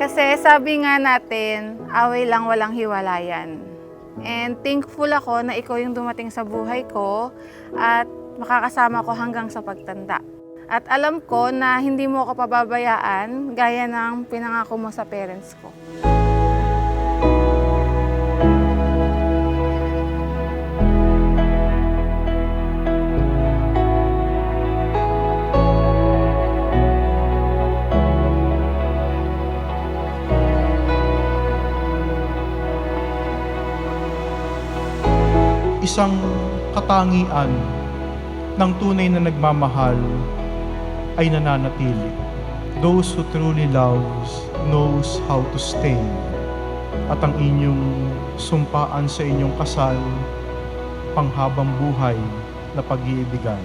Kasi sabi nga natin, away lang walang hiwalayan. And thankful ako na ikaw yung dumating sa buhay ko at makakasama ko hanggang sa pagtanda. At alam ko na hindi mo ako pababayaan gaya ng pinangako mo sa parents ko. Isang katangian ng tunay na nagmamahal ay nananatili. Those who truly loves knows how to stay. At ang inyong sumpaan sa inyong kasal, panghabang buhay na pag-iibigan.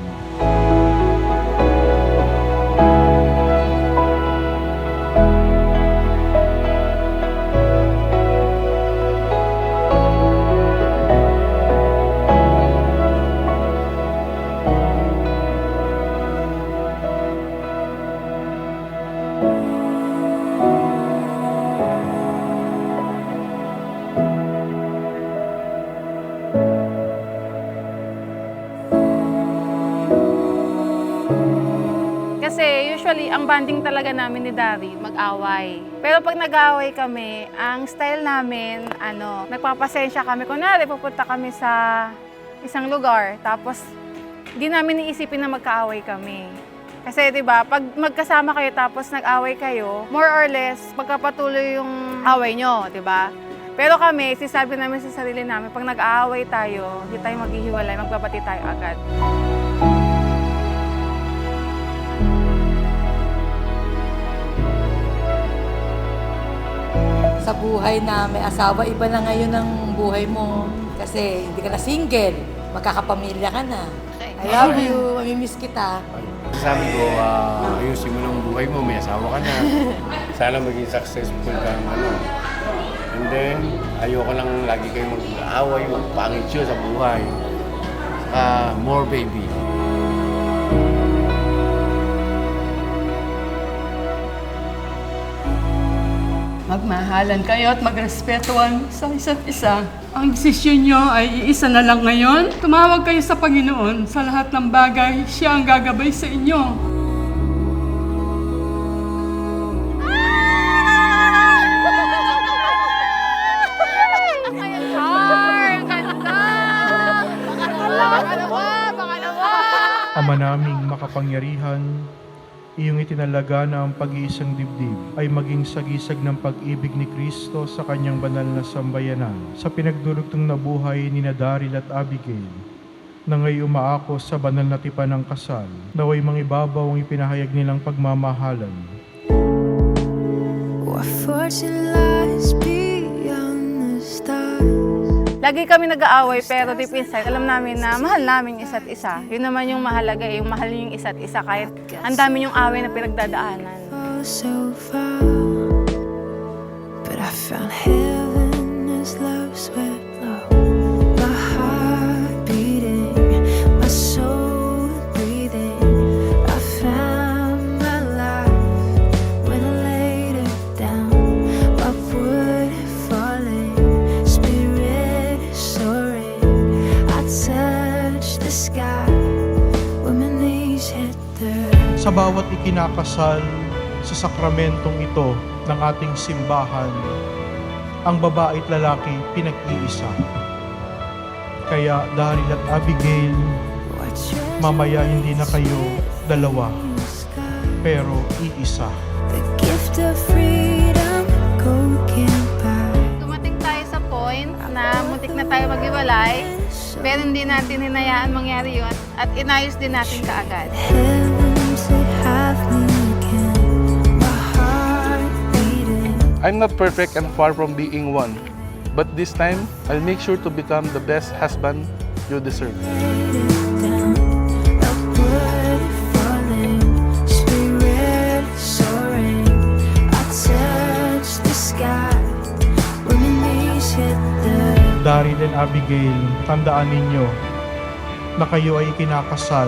Kasi usually, ang bonding talaga namin ni Dari, mag-away. Pero pag nag-away kami, ang style namin, nagpapasensya kami. Kunwari, pupunta kami sa isang lugar, tapos di namin iisipin na magkaaway kami. Kasi 'di ba, pag magkasama kayo tapos nag-away kayo, more or less pagkapatuloy yung away nyo, 'di ba? Pero kami, sisabi namin sa sarili namin, pag nag-aaway tayo, hindi tayo maghihiwalay, magbabati tayo agad. Sa buhay na may asawa, iba na ngayon ang buhay mo. Kasi hindi ka na single, magkakapamilya ka na. I love you, mamimiss kita. Sabi ko, ayusin mo ng buhay mo, may asawa ka na. Sana maging successful ka. And then, ayoko lang lagi kayo mag-aaway, magpangit yun sa buhay. More baby. Magmahalan kayo at magrespetuhan sa isa't isa. Ang desisyon nyo ay iisa na lang ngayon. Tumawag kayo sa Panginoon. Sa lahat ng bagay, Siya ang gagabay sa inyo. Ama naming makapangyarihan, iyong itinalaga na ang pag-iisang dibdib ay maging sagisag ng pag-ibig ni Kristo sa kanyang banal na sambayanan sa pinagdurugtong na buhay ni Daryl at Abigail na ngayon umaako sa banal na tipan ng kasal, naway mangibabaw ang ipinahayag nilang pagmamahalan. What fortune lies beyond the stars. Lagi kami nag-aaway pero deep inside, alam namin na mahal namin isa't isa. Yun naman yung mahalaga, yung mahal yung isa't isa kahit ang dami yung away na pinagdadaanan. Oh, so far, but I found heaven as love swept low. My heart beating, my soul breathing. I found my life when I laid it down. Upward falling, spirit soaring. I touched the sky when my knees hit the earth. Sa bawat ikinakasal sa sakramentong ito ng ating simbahan, ang babae at lalaki pinag-iisa. Kaya Daryl at Abigail, mamaya hindi na kayo dalawa, pero iisa. The gift of freedom, gold can't buy. Dumating tayo sa point na muntik na tayo maghiwalay, pero hindi natin hinayaan mangyari yun at inayos din natin kaagad. Heavens that have me again. My heart beating. I'm not perfect and far from being one, but this time, I'll make sure to become the best husband you deserve. Down, upward falling, spirit soaring. I touch the sky when my knees hit the. Daryl and Abigail, tandaan ninyo na kayo ay kinakasal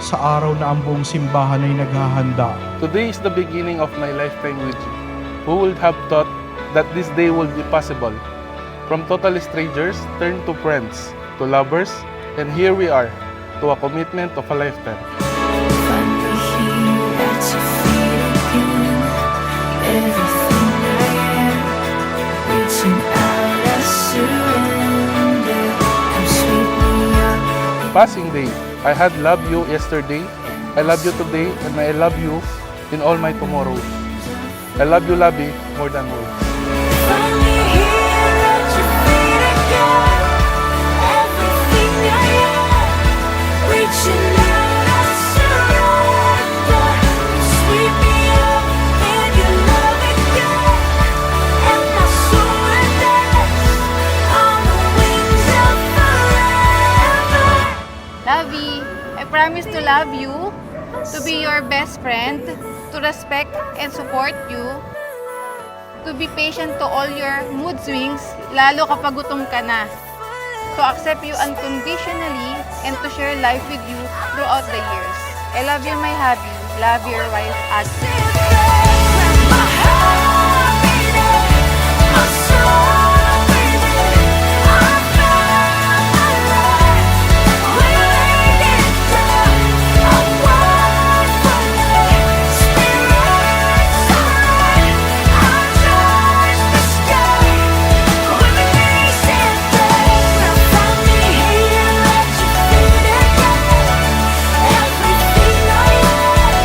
sa araw na ang buong simbahan ay naghahanda. Today is the beginning of my lifetime with you. Who would have thought that this day would be possible? From total strangers, turn to friends, to lovers, and here we are, to a commitment of a lifetime. Finally here at your feet again. Everything I am, reaching out, I surrender. Come sweep me up. Passing day, I had loved you yesterday, I love you today, and I love you in all my tomorrows. I love you, Labi, more than words. Finally here at your feet again. Everything I am, reaching out, I surrender. Sweep me up in your love again, and my soul rests on the wings of forever. Labi, I promise to love you, to be your best friend, to respect and support you, to be patient to all your mood swings, lalo kapag gutom ka na, to accept you unconditionally, and to share life with you throughout the years. I love you, my hubby. Love your wife, Adsi. My heart beating, my soul breathing. I found my life. We laid it down. I walk for me. Spirits high. I touch the sky. With my knees and down. I found me here at your feet again. Everything I am,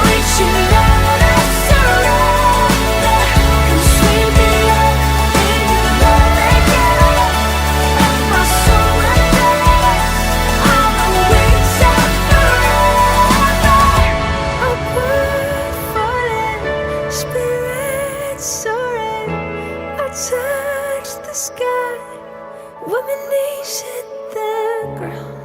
reaching out, I surrender. Come sweep me up in your love again, and my soul rests on the wings of forever. Upward falling, spirits soaring. I touch the sky, when my knees hit the ground.